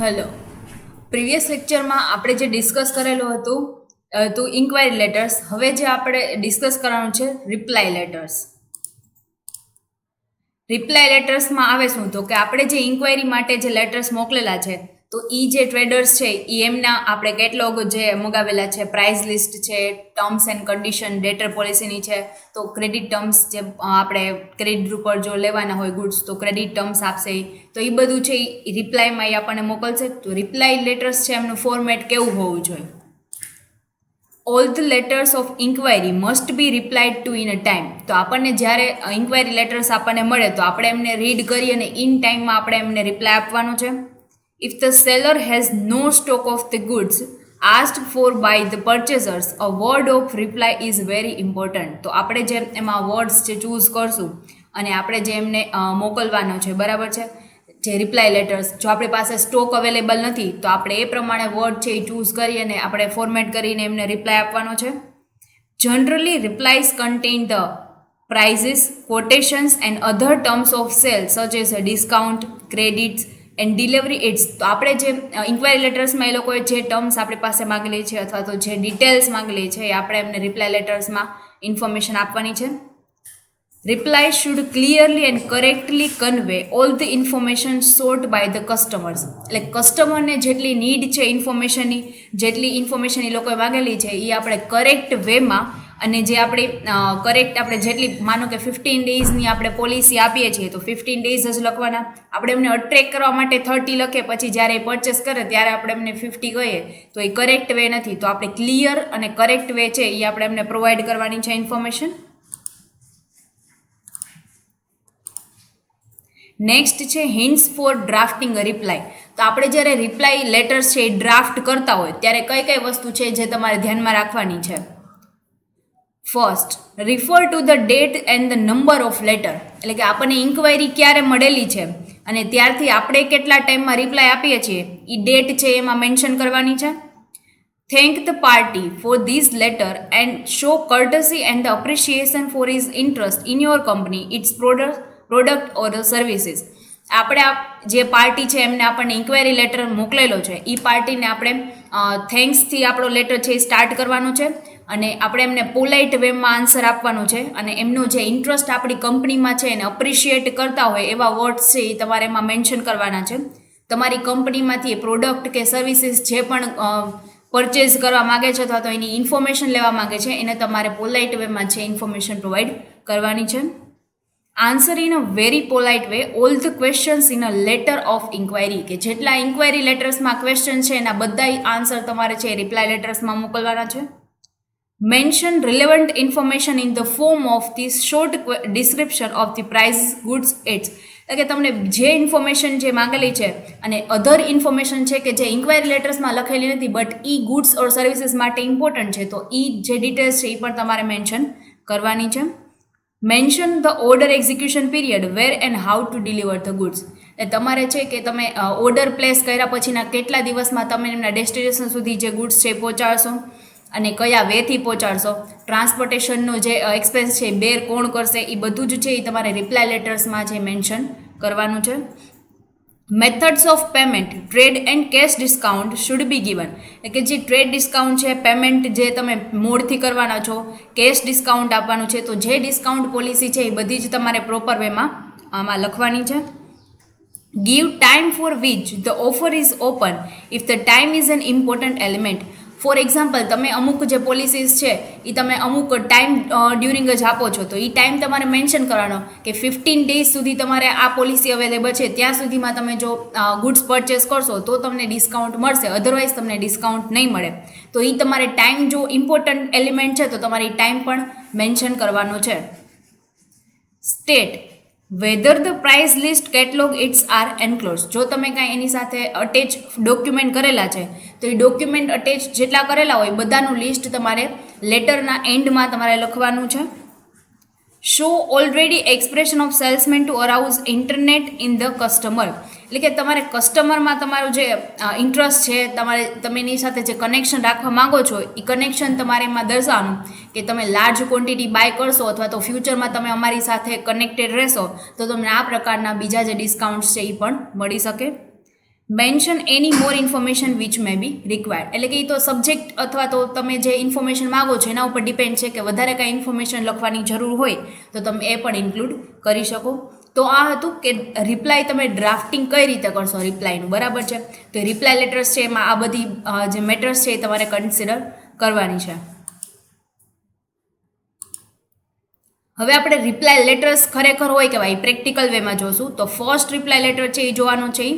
Hello. Previous લેક્ચરમાં આપણે જે ડિસ્કસ કરેલું હતું તો ઇન્ક્વાયરી લેટર્સ. હવે જે આપણે ડિસ્કસ કરવાનું છે રિપ્લાય લેટર્સ. રિપ્લાય લેટર્સમાં આવે શું તો કે આપણે જે ઇન્ક્વાયરી માટે જે લેટર્સ મોકલેલા છે તો એ જે ટ્રેડર્સ છે એ એમના આપણે કેટલોગ જે મગાવેલા છે, પ્રાઇસ લિસ્ટ છે, ટર્મ્સ એન્ડ કન્ડિશન ડેટર પોલિસીની છે, તો ક્રેડિટ ટર્મ્સ જે આપણે ક્રેડિટ ઉપર જો લેવાના હોય ગુડ્સ તો ક્રેડિટ ટર્મ્સ આપશે, તો એ બધું છે એ રિપ્લાયમાં એ આપણને મોકલશે. તો રિપ્લાય લેટર્સ છે એમનું ફોર્મેટ કેવું હોવું જોઈએ? All the letters of inquiry must be replied to in a time. તો આપણને જ્યારે ઇન્ક્વાયરી લેટર્સ આપણને મળે તો આપણે એમને રીડ કરી અને ઇન ટાઈમમાં આપણે એમને રિપ્લાય આપવાનો છે. If the seller has no stock of the goods asked for by the purchasers a word of reply is very important. તો આપણે જે એમાં વર્ડ્સ જે ચૂઝ કરશું અને આપણે જે એમને મોકલવાનો છે, બરાબર છે, જે રિપ્લાય લેટર્સ, જો આપણી પાસે સ્ટોક અવેલેબલ નથી તો આપણે એ પ્રમાણે વર્ડ છે એ ચૂઝ કરી અને આપણે ફોર્મેટ કરીને એમને રિપ્લાય આપવાનો છે. Generally replies contain the prices, quotations and other terms of sale such as discount, credits and delivery ads. તો આપણે જે ઇન્ક્વાયરી લેટર્સમાં એ લોકોએ જે ટર્મ્સ આપણી પાસે માંગેલી છે અથવા તો જે ડિટેલ્સ માંગેલી છે એ આપણે એમને રિપ્લાય લેટર્સમાં ઇન્ફોર્મેશન આપવાની છે. Reply should clearly and correctly convey all the information sought by the customers. એટલે કસ્ટમરને જેટલી નીડ છે ઇન્ફોર્મેશનની, જેટલી ઇન્ફોર્મેશન એ લોકોએ માંગેલી છે એ આપણે કરેક્ટ વેમાં અને જે આપણી કરેક્ટ આપણે જેટલી માનો કે 15 ડેઝની આપણે પોલિસી આપીએ છીએ તો 15 ડેઝ જ લખવાના. આપણે એમને અટ્રેક કરવા માટે 30 લખે પછી જ્યારે એ પરચેસ કરે ત્યારે આપણે એમને 50 કહીએ તો એ કરેક્ટ વે નથી. તો આપણે ક્લિયર અને કરેક્ટ વે છે એ આપણે એમને પ્રોવાઈડ કરવાની છે ઇન્ફોર્મેશન. નેક્સ્ટ છે હિન્ટ્સ ફોર ડ્રાફ્ટિંગ અ રિપ્લાય. તો આપણે જ્યારે રિપ્લાય લેટર્સ છે એ ડ્રાફ્ટ કરતા હોય ત્યારે કઈ કઈ વસ્તુ છે જે તમારે ધ્યાનમાં રાખવાની છે? First, refer to the date and the number of letter. એટલે કે આપણને ઇન્ક્વાયરી ક્યારે મળેલી છે અને ત્યારથી આપણે કેટલા ટાઈમમાં રિપ્લાય આપીએ છીએ એ ડેટ છે એમાં મેન્શન કરવાની છે. Thank the party for this letter and show courtesy and the appreciation for his interest in your company, its product or services. આપણે જે પાર્ટી છે એમને આપણને ઇન્ક્વાયરી લેટર મોકલેલો છે એ પાર્ટીને આપણે થેન્ક્સથી આપણો લેટર છે એ સ્ટાર્ટ કરવાનો છે અને આપણે એમને પોલાઇટ વેમાં આન્સર આપવાનો છે અને એમનો જે ઇન્ટરેસ્ટ આપણી કંપનીમાં છે એને અપ્રિશિએટ કરતા હોય એવા વર્ડ્સ છે એ તમારે એમાં મેન્શન કરવાના છે. તમારી કંપનીમાંથી એ પ્રોડક્ટ કે સર્વિસીસ જે પણ પરચેઝ કરવા માગે છે અથવા તો એની ઇન્ફોર્મેશન લેવા માગે છે એને તમારે પોલાઇટ વેમાં છે ઇન્ફોર્મેશન પ્રોવાઈડ કરવાની છે. Answer in a very polite way all the questions in a letter of inquiry. કે જેટલા ઇન્ક્વાયરી લેટર્સમાં ક્વેશ્ચન છે એના બધા આન્સર તમારે છે રિપ્લાય લેટર્સમાં મોકલવાના છે. Mention relevant information in the form of the short description of the price, goods, ads. એટલે કે તમને જે ઇન્ફોર્મેશન જે માંગેલી છે અને અધર ઇન્ફોર્મેશન છે કે જે ઇન્ક્વાયરી લેટર્સમાં લખેલી નથી but E goods or services માટે ઇમ્પોર્ટન્ટ છે તો એ જે ડિટેલ્સ છે એ પણ તમારે મેન્શન કરવાની છે. Mention the order execution period where and how to deliver the goods. એટલે તમારે છે કે તમે ઓર્ડર પ્લેસ કર્યા પછીના કેટલા દિવસમાં તમે એમના ડેસ્ટિનેશન સુધી જે ગુડ્સ છે પહોંચાડશો અને કયા વેથી પહોંચાડશો, ટ્રાન્સપોર્ટેશનનો જે એક્સપેન્સ છે બેર કોણ કરશે, એ બધું જ છે એ તમારે રિપ્લાય લેટર્સમાં જે મેન્શન કરવાનું છે. Methods of payment, trade and cash discount should be given. એટલે કે જે ટ્રેડ ડિસ્કાઉન્ટ છે, પેમેન્ટ જે તમે મોડથી કરવાના છો, કેશ ડિસ્કાઉન્ટ આપવાનું છે, તો જે ડિસ્કાઉન્ટ પોલિસી છે એ બધી જ તમારે પ્રોપર વેમાં આમાં લખવાની છે. Give time for which the offer is open if the time is an important element. For example તમે અમુક જે પોલિસીસ છે એ તમે અમુક ટાઈમ ડ્યુરિંગ જ આપો છો તો એ ટાઈમ તમારે મેન્શન કરવાનો કે 15 ડેઝ સુધી તમારે આ પોલિસી અવેલેબલ છે, ત્યાં સુધીમાં તમે જો ગુડ્સ પરચેસ કરશો તો તમને ડિસ્કાઉન્ટ મળશે, અધરવાઇઝ તમને ડિસ્કાઉન્ટ નહીં મળે. તો એ તમારે ટાઈમ જો ઇમ્પોર્ટન્ટ એલિમેન્ટ છે તો તમારે એ ટાઈમ પણ મેન્શન કરવાનો છે. State whether the price list catalogue its are enclose. જો તમે કાંઈ એની સાથે અટેચ ડોક્યુમેન્ટ કરેલા છે તો એ ડોક્યુમેન્ટ અટેચ જેટલા કરેલા હોય બધાનું લિસ્ટ તમારે લેટરના એન્ડમાં તમારે લખવાનું છે. Show already expression of salesman to arouse internet in the customer. એટલે કે તમારે કસ્ટમરમાં તમારું જે ઇન્ટરેસ્ટ છે, તમે એની સાથે જે કનેક્શન રાખવા માગો છો એ કનેક્શન તમારે એમાં દર્શાવવાનું કે તમે લાર્જ ક્વોન્ટિટી બાય કરશો અથવા તો ફ્યુચરમાં તમે અમારી સાથે કનેક્ટેડ રહેશો તો તમને આ પ્રકારના બીજા જે ડિસ્કાઉન્ટ્સ છે એ પણ મળી શકે. Mention any more information which may be required, એટલે કે એ તો સબ્જેક્ટ અથવા તો તમે જે ઇન્ફોર્મેશન માગો છો એના ઉપર ડિપેન્ડ છે કે વધારે કાંઈ ઇન્ફોર્મેશન લખવાની જરૂર હોય તો તમે એ પણ ઇન્ક્લુડ કરી શકો. તો આ હતું કે રિપ્લાય તમે ડ્રાફ્ટિંગ કઈ રીતે કરશો રિપ્લાયનું, બરાબર છે. તો રિપ્લાય લેટર્સ છે એમાં આ બધી જે મેટર્સ છે એ તમારે કન્સિડર કરવાની છે. હવે આપણે રિપ્લાય લેટર્સ ખરેખર હોય કે ભાઈ પ્રેક્ટિકલ વેમાં જોશું. તો ફર્સ્ટ રિપ્લાય લેટર છે એ જોવાનો છે.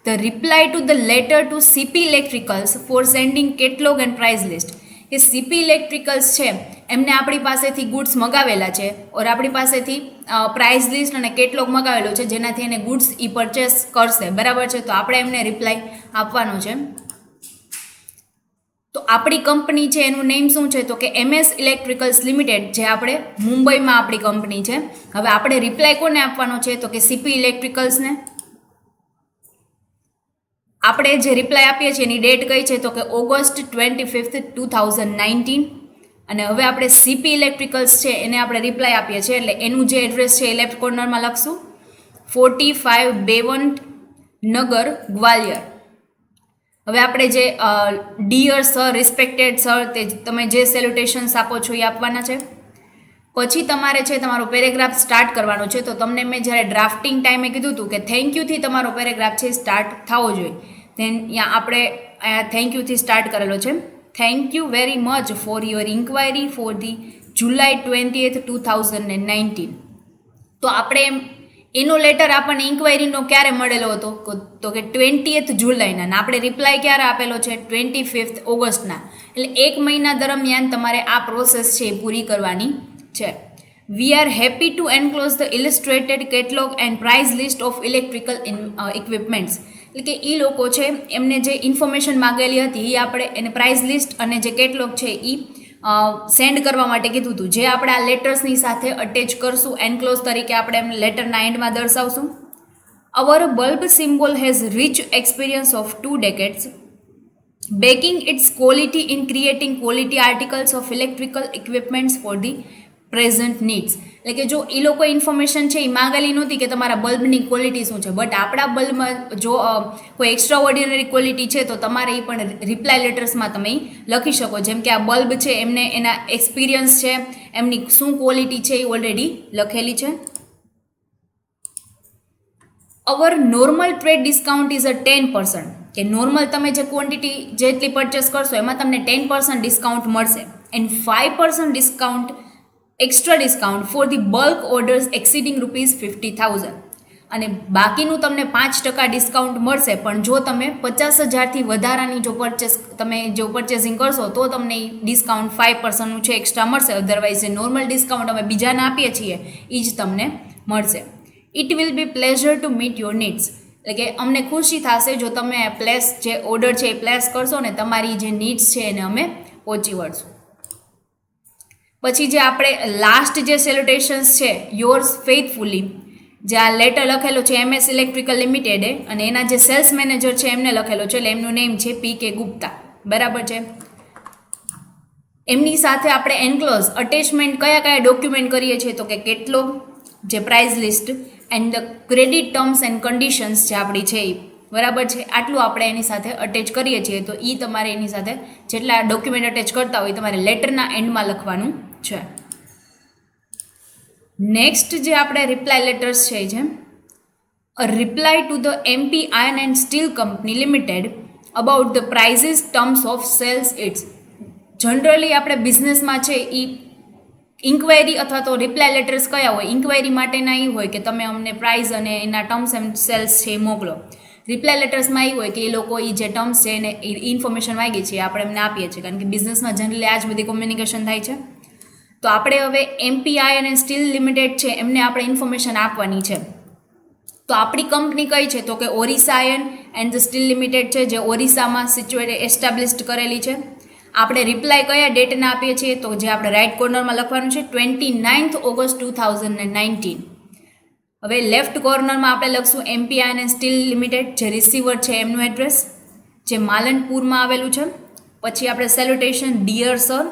The reply to the letter to CP electricals for sending catalogue and price list. કે સીપી ઇલેક્ટ્રિકલ્સ છે એમને આપણી પાસેથી ગુડ્સ મગાવેલા છે ઓર આપણી પાસેથી પ્રાઇસ લિસ્ટ અને કેટલોગ મગાવેલો છે જેનાથી એને ગુડ્સ ઈ પરચેસ કરશે, બરાબર છે. તો આપણે એમને રિપ્લાય આપવાનો છે. તો આપણી કંપની છે એનું નેમ શું છે તો કે MS ઇલેક્ટ્રિકલ્સ લિમિટેડ, જે આપણે મુંબઈમાં આપણી કંપની છે. હવે આપણે રિપ્લાય કોને આપવાનો છે તો કે સીપી ઇલેક્ટ્રિકલ્સને. આપણે જે રિપ્લાય આપીએ છીએ એની ડેટ કઈ છે તો કે ઓગસ્ટ 25, 2019. અને હવે આપણે સીપી ઇલેક્ટ્રિકલ્સ છે એને આપણે રિપ્લાય આપીએ છીએ એટલે એનું જે એડ્રેસ છે એ લેફ્ટ કોર્નરમાં લખશું 45 બેવંત નગર, ગ્વાલિયર. હવે આપણે જે ડિયર સર, રિસ્પેક્ટેડ સર, તે તમે જે સેલ્યુટેશન્સ આપો છો એ આપવાના છે. પછી તમારે છે તમારો પેરેગ્રાફ સ્ટાર્ટ કરવાનો છે. તો તમને મેં જ્યારે ડ્રાફ્ટિંગ ટાઈમે કીધું હતું કે થેન્ક યુથી તમારો પેરેગ્રાફ છે સ્ટાર્ટ થવો જોઈએ. ધેન ત્યાં આપણે થેન્ક યુથી સ્ટાર્ટ કરેલો છે. Thank you very much for your inquiry for the July 20th, 2019. તો આપણે એનો લેટર આપણને ઇન્ક્વાયરીનો ક્યારે મળેલો હતો તો કે 20th જુલાઈના. આપણે રિપ્લાય ક્યારે આપેલો છે 25th ઓગસ્ટના. એટલે 1 મહિના દરમિયાન તમારે આ પ્રોસેસ છે એ પૂરી કરવાની છે. We are happy to enclose the illustrated catalogue and price list of electrical equipments. એટલે કે એ લોકો છે એમને જે ઇન્ફોર્મેશન માગેલી હતી એ આપણે એને પ્રાઇસ લિસ્ટ અને જે કેટલોગ છે એ સેન્ડ કરવા માટે કીધું હતું, જે આપણે આ લેટર્સની સાથે અટેચ કરશું એન્ક્લોઝ તરીકે આપણે એમને લેટરના એન્ડમાં દર્શાવશું. Our bulb symbol has rich experience of 2 decades backing its quality in creating quality articles of electrical equipments for the present needs. એટલે કે જો એ લોકો ઇન્ફોર્મેશન છે એ માંગેલી નહોતી કે તમારા બલ્બની ક્વોલિટી શું છે, બટ આપણા બલ્બમાં જો કોઈ એક્સ્ટ્રા ઓર્ડિનરી ક્વોલિટી છે તો તમારે એ પણ રિપ્લાય લેટર્સમાં તમે લખી શકો. જેમ કે આ બલ્બ છે એમને એના એક્સપિરિયન્સ છે, એમની શું ક્વોલિટી છે એ ઓલરેડી લખેલી છે. Our normal trade discount is a 10%. કે નોર્મલ તમે જે ક્વોન્ટિટી જેટલી પરચેસ કરશો એમાં તમને 10% ડિસ્કાઉન્ટ મળશે. And 5% discount extra discount for the bulk orders exceeding ₹50,000. અને બાકીનું તમને 5% ડિસ્કાઉન્ટ મળશે, પણ જો તમે 50,000થી વધારાની જો પરચેસિંગ કરશો તો તમને ડિસ્કાઉન્ટ 5%નું છે એક્સ્ટ્રા મળશે. અધરવાઇઝ જે નોર્મલ ડિસ્કાઉન્ટ અમે બીજાને આપીએ છીએ એ જ તમને મળશે. It will be pleasure to meet your needs. એટલે કે અમને ખુશી થશે જો તમે જે ઓર્ડર છે એ પ્લેસ કરશો ને તમારી જે નીડ્સ છે એને અમે પહોંચી વળશું. પછી જે આપણે લાસ્ટ જે સેલ્યુટેશન્સ છે યોર્સ ફેથફુલી, જે આ લેટર લખેલો છે MS ઇલેક્ટ્રિકલ લિમિટેડે અને એના જે સેલ્સ મેનેજર છે એમને લખેલો છે, એટલે એમનું નેમ છે PK ગુપ્તા, બરાબર છે. એમની સાથે આપણે એન્ક્લોઝ અટેચમેન્ટ કયા ડોક્યુમેન્ટ કરીએ છીએ તો કે કેટલોગ, જે price list and the credit terms and conditions જે આપણી છે એ, બરાબર છે. આટલું આપણે એની સાથે અટેચ કરીએ છીએ. તો એ તમારે એની સાથે જેટલા ડોક્યુમેન્ટ અટેચ કરતા હોય તમારે લેટરના એન્ડમાં લખવાનું છે. નેક્સ્ટ જે આપણે રિપ્લાય લેટર્સ છે a reply to the MP iron and steel company limited about the prices terms of sales its. Generally આપણે બિઝનેસમાં છે એ ઇન્ક્વાયરી અથવા તો રિપ્લાય લેટર્સ કયા હોય, ઇન્ક્વાયરી માટેના એ હોય કે તમે અમને પ્રાઇઝ અને એના ટર્મ્સ એન્ડ સેલ્સ છે એ મોકલો. રિપ્લાય લેટર્સમાં એ હોય કે એ લોકો એ જે ટર્મ્સ છે એને ઇન્ફોર્મેશન માગી છે આપણે એમને આપીએ છીએ, કારણ કે બિઝનેસમાં જનરલી આ જ બધી કોમ્યુનિકેશન થાય છે. તો આપણે હવે MP iron and steel limited છે એમને આપણે ઇન્ફોર્મેશન આપવાની છે. તો આપણી કંપની કઈ છે તો કે Orissa iron and the steel limited છે, જે ઓરિસ્સામાં એસ્ટાબ્લિશ્ડ કરેલી છે. આપણે રિપ્લાય કયા ડેટના આપીએ છીએ તો જે આપણે રાઇટ કોર્નરમાં લખવાનું છે 29th ઓગસ્ટ 2019. હવે લેફ્ટ કોર્નરમાં આપણે લખશું MP iron and steel limited, જે રિસીવર છે એમનું એડ્રેસ જે માલનપુરમાં આવેલું છે. પછી આપણે સેલ્યુટેશન ડિયર સર,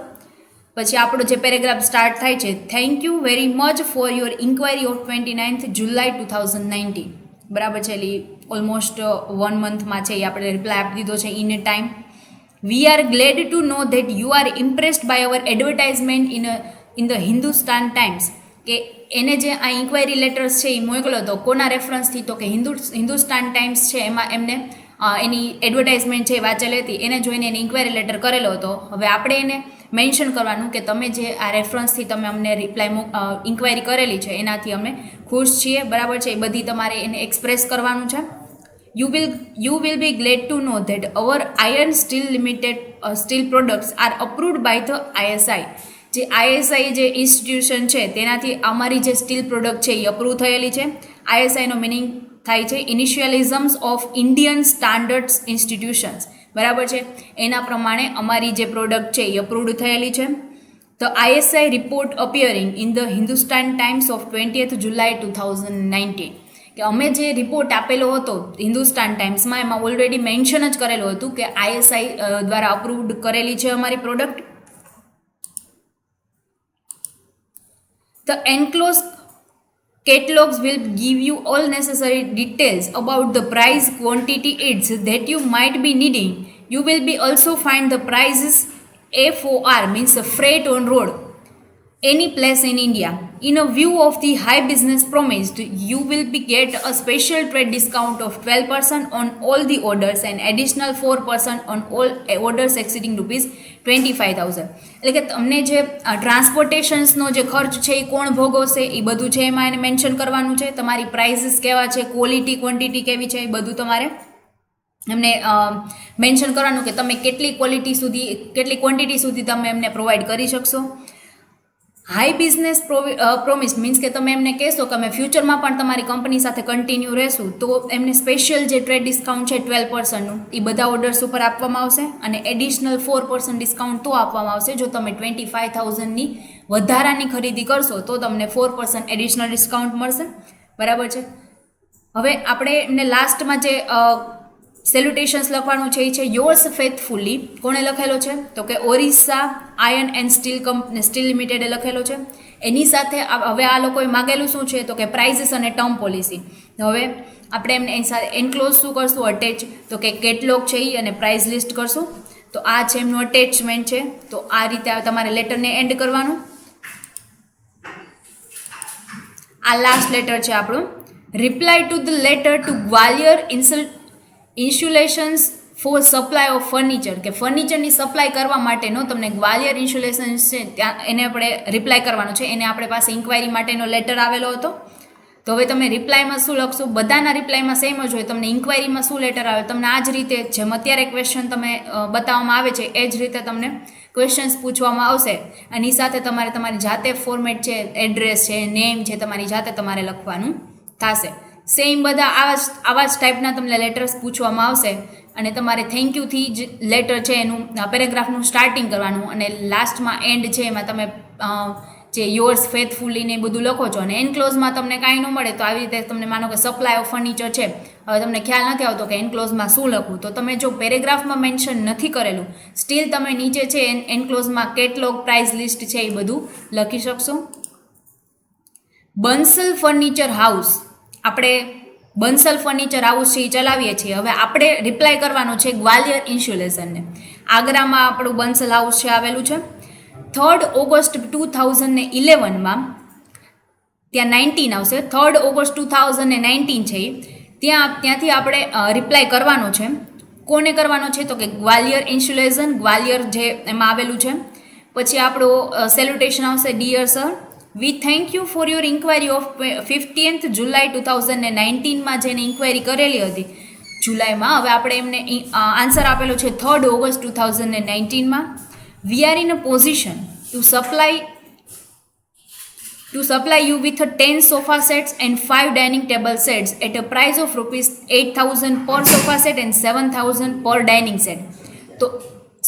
પછી આપણો જે પેરેગ્રાફ સ્ટાર્ટ થાય છે thank you very much for your inquiry of 29th July 2019, બરાબર છે, એટલે ઓલમોસ્ટ 1 મંથમાં છે એ આપણે રિપ્લાય આપી દીધો છે in a time. We are glad to know that you are impressed by our advertisement in the Hindustan Times. કે એને જે આ ઇન્ક્વાયરી લેટર્સ છે એ મોકલો હતો કોના રેફરન્સથી, તો કે હિન્દુસ્તાન ટાઈમ્સ છે એમાં એમને એની એડવર્ટાઇઝમેન્ટ છે વાંચેલી હતી, એને જોઈને એને ઇન્ક્વાયરી લેટર કરેલો હતો. હવે આપણે એને મેન્શન કરવાનું કે તમે જે આ રેફરન્સથી તમે અમને રિપ્લાય ઇન્ક્વાયરી કરેલી છે એનાથી અમે ખુશ છીએ, બરાબર છે, એ બધી તમારે એને એક્સપ્રેસ કરવાનું છે. You will be glad to know that our iron steel limited steel products are approved by the ISI. જે ISI જે ઇન્સ્ટિટ્યુશન છે તેનાથી અમારી જે સ્ટીલ પ્રોડક્ટ છે એ અપ્રૂવ થયેલી છે. ISIનો મિનિંગ થાય છે ઇનિશિયલિઝમ્સ ઓફ ઇન્ડિયન સ્ટાન્ડર્ડ્સ ઇન્સ્ટિટ્યુશન્સ, બરાબર છે, એના પ્રમાણે અમારી જે પ્રોડક્ટ છે એ અપ્રૂવડ થયેલી છે. The ISI report appearing in the Hindustan times of 20th July 2019. કે અમે જે રિપોર્ટ આપેલો હતો હિન્દુસ્તાન ટાઈમ્સમાં એમાં ઓલરેડી મેન્શન જ કરેલું હતું કે ISI દ્વારા અપ્રૂવડ કરેલી છે અમારી product. The enclosed catalogs will give you all necessary details about the price, quantity aids that you might be needing. You will be also find the prices FOR means the freight on road any place in India. In a view of the high business promised, you will be get a special trade discount of 12% on all the orders and additional 4% on all orders exceeding ₹25,000. એટલે કે તમને જે ટ્રાન્સપોર્ટેશન્સનો જે ખર્ચ છે એ કોણ ભોગવશે એ બધું છે એમાં એને મેન્શન કરવાનું છે. તમારી પ્રાઇસીસ કેવા છે, ક્વોલિટી ક્વોન્ટિટી કેવી છે એ બધું તમારે એમને મેન્શન કરવાનું કે તમે કેટલી ક્વોન્ટિટી સુધી તમે એમને પ્રોવાઈડ કરી શકશો. હાઈ બિઝનેસ પ્રોમિસ મીન્સ કે તમે એમને કહેશો કે અમે ફ્યુચરમાં પણ તમારી કંપની સાથે કન્ટિન્યુ રહેશું, તો એમને સ્પેશિયલ જે ટ્રેડ ડિસ્કાઉન્ટ છે 12%નું એ બધા ઓર્ડર્સ ઉપર આપવામાં આવશે અને એડિશનલ 4% ડિસ્કાઉન્ટ તો આપવામાં આવશે જો તમે 25,000ની વધારાની ખરીદી કરશો તો તમને 4% એડિશનલ ડિસ્કાઉન્ટ મળશે, બરાબર છે. હવે આપણે એમને લાસ્ટમાં જે સેલ્યુટેશન્સ લખવાનું છે એ છે યોર્સ ફેથફુલી. કોણે લખેલો છે તો કે Orissa iron and steel company steel લિમિટેડે લખેલો છે. એની સાથે હવે આ લોકોએ માગેલું શું છે તો કે પ્રાઇઝીસ અને ટર્મ પોલિસી. હવે આપણે એમને એની સાથે એન્ક્લોઝ શું કરશું અટેચ, તો કે કેટલોગ છે એ અને પ્રાઇસ લિસ્ટ કરશું. તો આ છે એમનું અટેચમેન્ટ છે. તો આ રીતે તમારે લેટરને એન્ડ કરવાનું. આ લાસ્ટ લેટર છે આપણું. Reply to the letter to Gwalior insulations for supply of furniture. કે ફર્નિચરની સપ્લાય કરવા માટેનો તમને ગ્વાલિયર ઇન્સ્યુલેશન્સ છે ત્યાં એને આપણે રિપ્લાય કરવાનો છે. એને આપણે પાસે ઇન્ક્વાયરી માટેનો લેટર આવેલો હતો. તો હવે તમે રિપ્લાયમાં શું લખશો, બધાના રિપ્લાયમાં સેમ જ હોય. તમને ઇન્ક્વાયરીમાં શું લેટર આવે તમને આ જ રીતે જેમ અત્યારે ક્વેશ્ચન તમે બતાવવામાં આવે છે એ જ રીતે તમને ક્વેશ્ચન્સ પૂછવામાં આવશે. એની સાથે તમારે તમારી જાતે ફોર્મેટ છે, એડ્રેસ છે, નેમ છે, તમારી જાતે તમારે લખવાનું થશે. સેમ બધા આવા જ ટાઈપના તમને લેટર્સ પૂછવામાં આવશે અને તમારે થેન્ક યુથી જ લેટર છે એનું પેરેગ્રાફનું સ્ટાર્ટિંગ કરવાનું અને લાસ્ટમાં એન્ડ છે એમાં તમે જે યોર્સ ફેથફુલી ને બધું લખો છો. અને એનક્લોઝમાં તમને કાંઈ ન મળે તો આવી રીતે તમને માનો કે સપ્લાય ઓફ ફર્નિચર છે, હવે તમને ખ્યાલ નથી આવતો કે એનક્લોઝમાં શું લખવું, તો તમે જો પેરેગ્રાફમાં મેન્શન નથી કરેલું સ્ટીલ તમે નીચે છે એનક્લોઝમાં કેટલોગ પ્રાઇસ લિસ્ટ છે એ બધું લખી શકશો. બંસલ ફર્નિચર હાઉસ, આપણે બંસલ ફર્નિચર હાઉસ છે એ ચલાવીએ છીએ. હવે આપણે રિપ્લાય કરવાનો છે ગ્વાલિયર ઇન્સ્યુલેશનને. આગ્રામાં આપણું બંસલ હાઉસ છે આવેલું છે. 3rd August 2011માં ત્યાં 19 આવશે. 3rd August 2019 છે ત્યાંથી આપણે રિપ્લાય કરવાનો છે. કોને કરવાનો છે તો કે ગ્વાલિયર ઇન્સ્યુલેશન, ગ્વાલિયર જે એમાં આવેલું છે. પછી આપણું સેલ્યુટેશન આવશે dear sir, we thank you for your inquiry of 15th July 2019માં જેને ઇન્ક્વાયરી કરેલી હતી જુલાઈમાં. હવે આપણે એમને આન્સર આપેલો છે 3rd August 2019માં. We are in a position to supply you with 10 sofa sets and 5 dining table sets at a price of ₹8,000 per sofa set and 7,000 per dining set. તો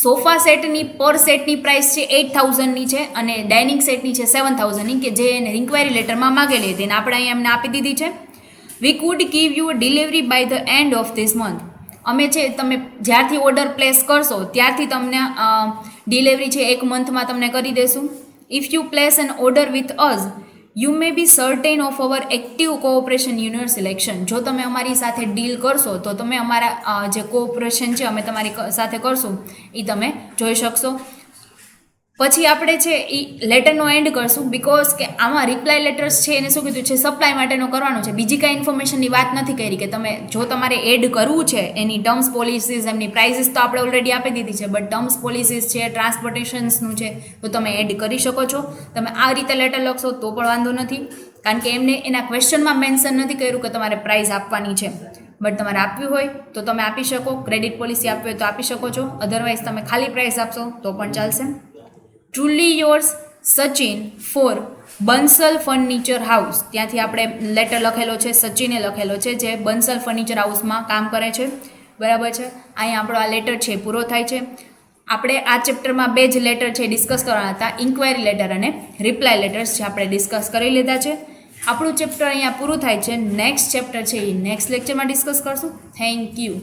સોફા સેટની પર સેટની પ્રાઇસ છે 8,000ની છે અને dining સેટની છે 7,000ની, કે જે એને ઇન્ક્વાયરી લેટરમાં માગેલી હતી અને આપણે અહીંયા એમને આપી દીધી છે. We could give you delivery by the end of this month. અમે છે તમે જ્યારથી ઓર્ડર પ્લેસ કરશો ત્યારથી તમને ડિલિવરી છે 1 મંથમાં તમને કરી દેશું. If you place an order with us you may be certain of our active cooperation in your selection. જો તમે અમારી સાથે ડીલ કરશો તો તમે અમારા જે કોઓપરેશન છે અમે તમારી સાથે કરશું એ તમે જોઈ શકશો. પછી આપણે છે એ લેટરનો એન્ડ કરશું, બિકોઝ કે આમાં રિપ્લાય લેટર્સ છે એને શું કીધું છે, સપ્લાય માટેનો કરવાનો છે, બીજી કાંઈ ઇન્ફોર્મેશનની વાત નથી કરી કે તમે જો તમારે એડ કરવું છે એની ટર્મ્સ પોલિસીસ એમની પ્રાઇસીસ તો આપણે ઓલરેડી આપી દીધી છે, બટ ટર્મ્સ પોલિસીસ છે, ટ્રાન્સપોર્ટેશન્સનું છે તો તમે એડ કરી શકો છો. તમે આ રીતે લેટર લખશો તો પણ વાંધો નથી, કારણ કે એમને એના ક્વેશ્ચનમાં મેન્શન નથી કર્યું કે તમારે પ્રાઇઝ આપવાની છે, બટ તમારે આપવી હોય તો તમે આપી શકો. ક્રેડિટ પોલિસી આપવી હોય તો આપી શકો છો, અધરવાઇઝ તમે ખાલી પ્રાઇસ આપશો તો પણ ચાલશે. Truly yours Sachin for Bansal furniture house. ત્યાંથી આપણે લેટર લખેલો છે, સચિને લખેલો છે, જે બંસલ ફર્નિચર હાઉસમાં કામ કરે છે. બરાબર છે. અહીંયા આપણો આ લેટર છે પૂરો થાય છે. આપણે આ ચેપ્ટરમાં 2 જ લેટર છે ડિસ્કસ કરવાના હતા, ઇન્ક્વાયરી લેટર અને રિપ્લાય લેટર્સ, જે આપણે ડિસ્કસ કરી લીધા છે. આપણું ચેપ્ટર અહીંયા પૂરું થાય છે. નેક્સ્ટ ચેપ્ટર છે એ નેક્સ્ટ લેક્ચરમાં ડિસ્કસ કરશું. Thank you.